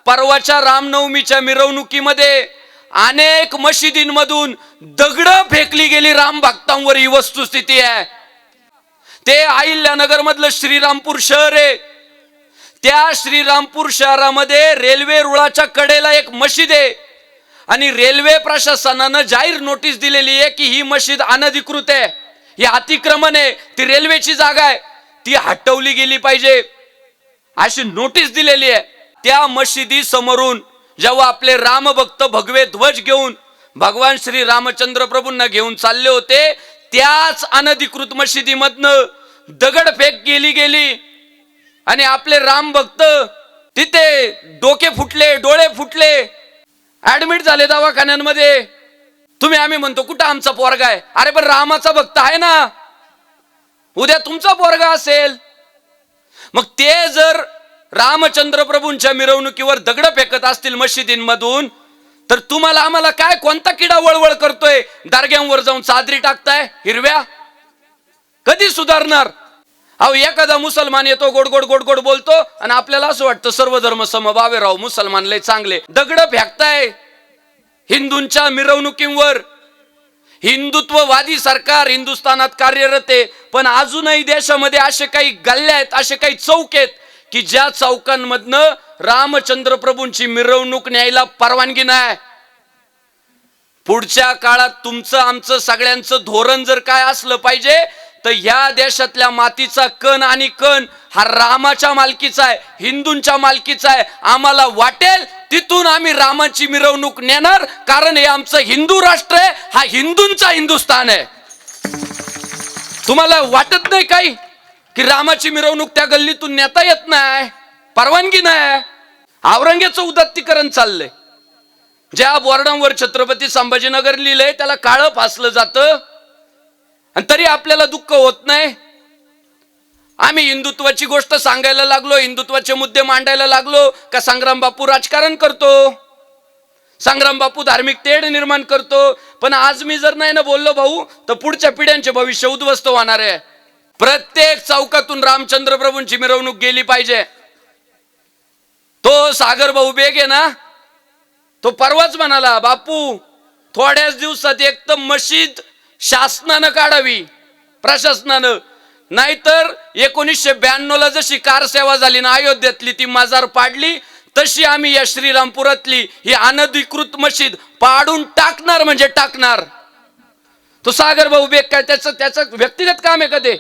परवाच्या रामनवमीच्या मिरवणुकीमध्ये अनेक मशिदींमधून दगड फेकली गेली राम भक्तांवर, ही वस्तुस्थिती आहे. ते अहिल्यानगर मधलं श्रीरामपूर शहर आहे. त्या श्रीरामपूर शहरामध्ये रेल्वे रुळाच्या कडेला एक मशीद आहे आणि रेल्वे प्रशासनानं जाहीर नोटीस दिलेली आहे की ही मशीद अनधिकृत आहे, ही अतिक्रमण आहे, ती रेल्वेची जागा आहे, ती हटवली गेली पाहिजे अशी नोटीस दिलेली आहे. त्या मशिदी समोरून जेव्हा आपले रामभक्त भगवे ध्वज घेऊन भगवान श्री रामचंद्र प्रभूंना घेऊन चालले होते, त्याच अनधिकृत मशिदीमधनं दगडफेक केली गेली आणि आपले राम भक्त तिथे डोके फुटले, डोळे फुटले, ऍडमिट झाले दवाखान्यांमध्ये. आम्ही म्हणतो कुठं आमचा पोरगा आहे? अरे पण रामाचा भक्त आहे ना, उद्या तुमचा पोरगा असेल. मग ते जर रामचंद्र प्रभूंच्या मिरवणुकीवर दगड फेकत असतील मशिदींमधून, तर तुम्हाला आम्हाला काय, कोणता किडा वळवळ करतोय? दारग्यांवर जाऊन चादरी टाकताय हिरव्या, कधी सुधारणार? अहो एखादा मुसलमान येतो, गोड गोड गोड गोड बोलतो आणि आपल्याला असं वाटतं सर्व धर्म समभावे राव, मुसलमान लय चांगले. दगड फेकताय हिंदूंच्या मिरवणुकीवर. हिंदुत्ववादी सरकार हिंदुस्थानात कार्यरत आहे, पण अजूनही देशामध्ये असे काही गल्ल्या आहेत, असे काही चौक आहेत की ज्या चौकांमधनं रामचंद्र प्रभूंची मिरवणूक न्यायला परवानगी नाही. पुढच्या काळात तुमचं आमचं सगळ्यांचं धोरण जर काय असलं पाहिजे, तर ह्या देशातल्या मातीचा कण आणि कण हा रामाच्या मालकीचा आहे, हिंदूंच्या मालकीचा आहे. आम्हाला वाटेल तिथून आम्ही रामाची मिरवणूक नेणार, कारण हे आमचं हिंदू राष्ट्र आहे, हा हिंदूंचा हिंदुस्थान आहे. तुम्हाला वाटत नाही काही की रामाची मिरवणूक त्या गल्लीतून नेता येत नाही, परवानगी नाही? औरंगजेबाचं उदात्तीकरण चाललंय. ज्या बोर्डांवर छत्रपती संभाजीनगर लिहिलंय त्याला काळं फासलं जातं आणि तरी आपल्याला दुःख होत नाही. आम्ही हिंदुत्वाची गोष्ट सांगायला लागलो, हिंदुत्वाचे मुद्दे मांडायला लागलो का संग्राम बापू राजकारण करतो, संग्राम बापू धार्मिक तेढ निर्माण करतो. पण आज मी जर नाही ना बोललो भाऊ, तर पुढच्या पिढ्यांचे भविष्य उद्ध्वस्त होणार आहे. प्रत्येक चौकातून रामचंद्र प्रभूंची मिरवणूक गेली पाहिजे. तो सागर भाऊ बेग आहे ना, तो परवाच म्हणाला, बापू थोड्याच दिवसात एक तर मशीद शासनानं काढावी, प्रशासनानं, नाहीतर 1992 ला जशी कार सेवा झाली ना अयोध्येतली, ती मजार पाडली, तशी आम्ही या श्रीरामपुरातली ही अनधिकृत मशीद पाडून टाकणार म्हणजे टाकणार. तो सागर भाऊ बेग काय त्याचं व्यक्तिगत काम आहे का ते?